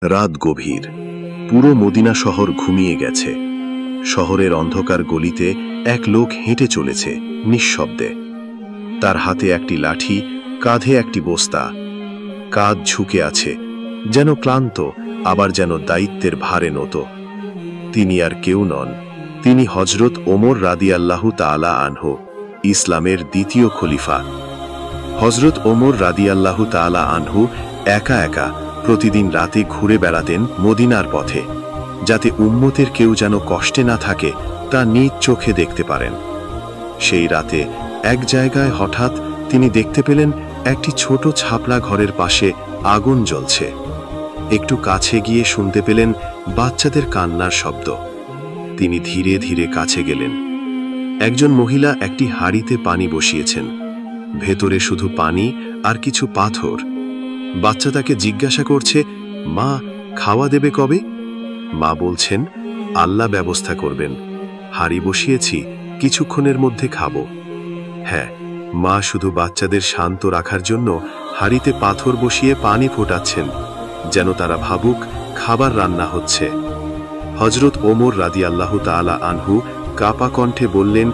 রাত গভীর, পুরো মদিনা শহর ঘুমিয়ে গেছে। শহরের অন্ধকার গলিতে এক লোক হেঁটে চলেছে নিঃশব্দে। তার হাতে একটি লাঠি, কাঁধে একটি বস্তা। কাঁধ ঝুঁকে আছে, যেন ক্লান্ত, আবার যেন দায়িত্বের ভারে নত। তিনি আর কেউ নন, তিনি হযরত ওমর রাদিয়াল্লাহু তাআলা আনহু, ইসলামের দ্বিতীয় খলিফা। হযরত ওমর রাদিয়াল্লাহু তাআলা আনহু একা একা প্রতিদিন রাতে ঘুরে বেড়াতেন মদিনার পথে, যাতে উম্মতের কেউ যেন কষ্টে না থাকে তা নিজ চোখে দেখতে পারেন। সেই রাতে এক জায়গায় হঠাৎ তিনি দেখতে পেলেন একটি ছোট ছাপলা ঘরের পাশে আগুন জ্বলছে। একটু কাছে গিয়ে শুনতে পেলেন বাচ্চাদের কান্নার শব্দ। তিনি ধীরে ধীরে কাছে গেলেন। একজন মহিলা একটি হাঁড়িতে পানি বসিয়েছেন, ভেতরে শুধু পানি আর কিছু পাথর। বাচ্চা তাকে জিজ্ঞাসা করছে, মা, খাওয়া দেবে কবে? মা বলছেন, আল্লাহ ব্যবস্থা করবেন, হাঁড়ি বসিয়েছি, কিছুক্ষণের মধ্যে খাবো। হ্যাঁ, মা শুধু বাচ্চাদের শান্ত রাখার জন্য হাঁড়িতে পাথর বসিয়ে পানি ফোটাচ্ছেন, যেন তারা ভাবুক খাবার রান্না হচ্ছে। হযরত ওমর রাদিয়াল্লাহু তাআলা আনহু কাপা কণ্ঠে বললেন,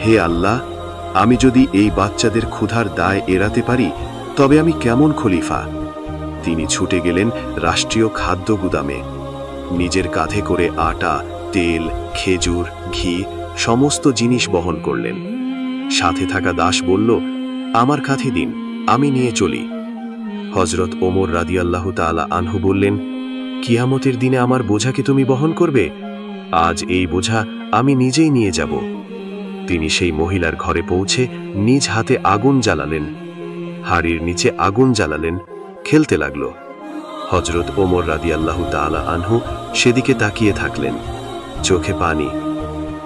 হে আল্লাহ, আমি যদি এই বাচ্চাদের ক্ষুধার দায় এড়াতে পারি তবে আমি কেমন খলিফা। তিনি ছুটে গেলেন রাষ্ট্রীয় খাদ্য গুদামে। নিজের কাঁধে করে আটা, তেল, খেজুর, ঘি সমস্ত জিনিস বহন করলেন। সাথে থাকা দাস বলল, আমার কাঁধে দিন, আমি নিয়ে চলি। হযরত ওমর রাদিয়াল্লাহু তাআলা আনহু বললেন, কিয়ামতের দিনে আমার বোঝাকে তুমি বহন করবে? আজ এই বোঝা আমি নিজেই নিয়ে যাব। তিনি সেই মহিলার ঘরে পৌঁছে নিজ হাতে আগুন জ্বালালেন, হাড়ির নিচে আগুন জ্বালালেন, খেলতে লাগল। হযরত ওমর রাদিয়াল্লাহু তাআলা আনহু সেদিকে তাকিয়ে থাকলেন, চোখে পানি।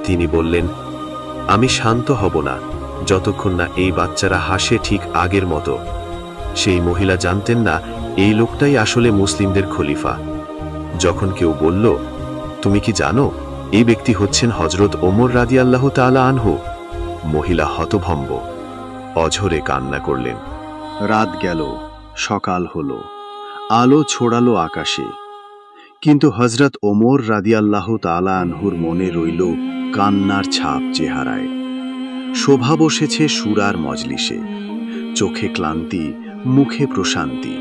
তিনি বললেন, আমি শান্ত হব না যতক্ষণ না এই বাচ্চারা হাসে ঠিক আগের মতো। সেই মহিলা জানতেন না এই লোকটাই আসলে মুসলিমদের খলিফা। যখন কেউ বলল, তুমি কি জানো এই ব্যক্তি হচ্ছেন হযরত ওমর রাদিয়াল্লাহু তাআলা আনহু, মহিলা হতভম্ব, অঝরে কান্না করলেন। রাত গেল, সকাল হলো, আলো ছড়ালো আকাশে, কিন্তু হযরত ওমর রাদিয়াল্লাহু তাআলা আনহুর মনে রইল কান্নার ছাপ চেহারায়। শোভা বসেছে সুরার মজলিসে, চোখে ক্লান্তি, মুখে প্রশান্তি।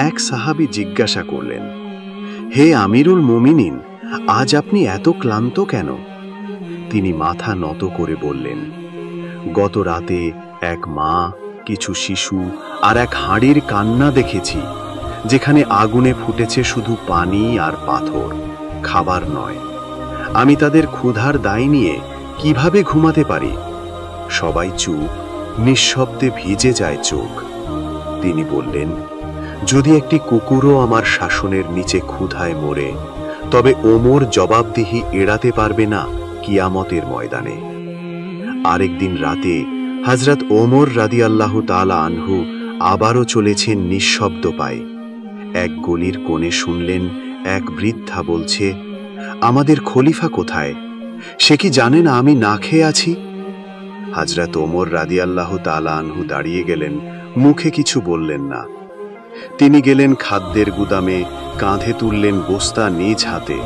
এক সাহাবী জিজ্ঞাসা করলেন, হে আমিরুল মুমিনিন, আজ আপনি এত ক্লান্ত কেন? তিনি মাথা নত করে বললেন, গত রাতে এক মা, কিছু শিশু আর এক হাঁড়ির কান্না দেখেছি, যেখানে আগুনে ফুটেছে শুধু পানি আর পাথর, খাবার নয়। আমি তাদের ক্ষুধার দায় নিয়ে কিভাবে ঘুমাতে পারি? সবাই চুপ, নিঃশব্দে ভিজে যায় চোখ। তিনি বললেন, যদি একটি কুকুরও আমার শাসনের নিচে ক্ষুধায় মরে, তবে ওমর জবাবদিহি এড়াতে পারবে না কিয়ামতের ময়দানে। আরেকদিন রাতে হযরত ওমর রাদিয়াল্লাহু তাআলা আনহু আবারও চলেছেন নিঃশব্দ পায়ে। এক গলির কোণে শুনলেন এক বৃদ্ধা বলছে, আমাদের খলিফা কোথায়? সে কি জানে না আমি না খেয়ে আছি? হযরত ওমর রাদিয়াল্লাহু তাআলা আনহু দাঁড়িয়ে গেলেন, মুখে কিছু বললেন না। তিনি গেলেন খাদ্যের গুদামে, কাঁধে তুললেন বস্তা নিজ হাতে।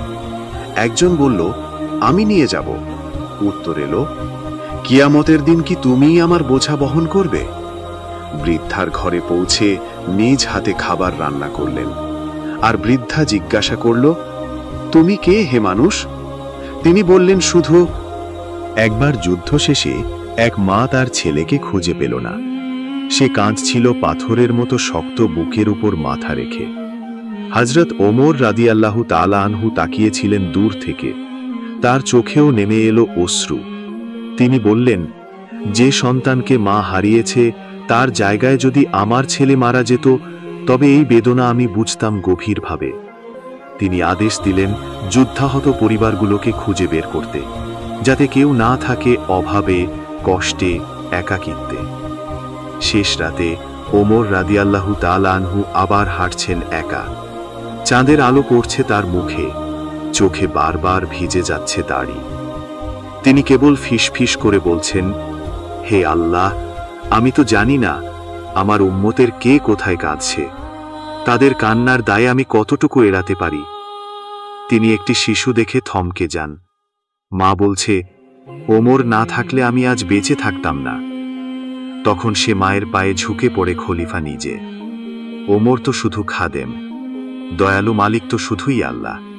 একজন বলল, আমি নিয়ে যাব। উত্তর এলো, কিয়ামতের দিন কি তুমিই আমার বোঝা বহন করবে? বৃদ্ধার ঘরে পৌঁছে নিজ হাতে খাবার রান্না করলেন। আর বৃদ্ধা জিজ্ঞাসা করল, তুমি কে হে মানুষ? তিনি বললেন, শুধু একবার যুদ্ধ শেষে এক মা তার ছেলেকে খুঁজে পেল না। সে কাঁদছিল পাথরের মতো শক্ত বুকের উপর মাথা রেখে। হযরত ওমর রাদিয়াল্লাহু তাআলা আনহু তাকিয়েছিলেন দূর থেকে, তার চোখেও নেমে এলো অশ্রু। তিনি বললেন, যে সন্তানকে মা হারিয়েছে তার জায়গায় যদি আমার ছেলে মারা যেত তবে এই বেদনা আমি বুঝতাম গভীরভাবে। তিনি আদেশ দিলেন যুদ্ধাহত পরিবারগুলোকে খুঁজে বের করতে, যাতে কেউ না থাকে অভাবে, কষ্টে, একাকিত্বে। শেষ রাতে ওমর রাদিয়াল্লাহু তাআলা আনহু আবার হাঁটছেন একা। চাঁদের আলো পড়ছে তার মুখে, চোখে বারবার ভিজে যাচ্ছে দাড়ি। তিনি কেবল ফিসফিস করে বলছেন, হে আল্লাহ, আমি তো জানি না আমার উম্মতের কে কোথায় কাঁদছে, তাদের কান্নার দায়ে আমি কতটুকু এড়াতে পারি। তিনি একটি শিশু দেখে থমকে যান। মা বলছে, ওমর না থাকলে আমি আজ বেঁচে থাকতাম না। তখন সে মায়ের পায়ে ঝুঁকে পড়ে খলিফা নিজে। ওমর তো শুধু খাদেম, দয়ালু মালিক তো শুধুই আল্লাহ।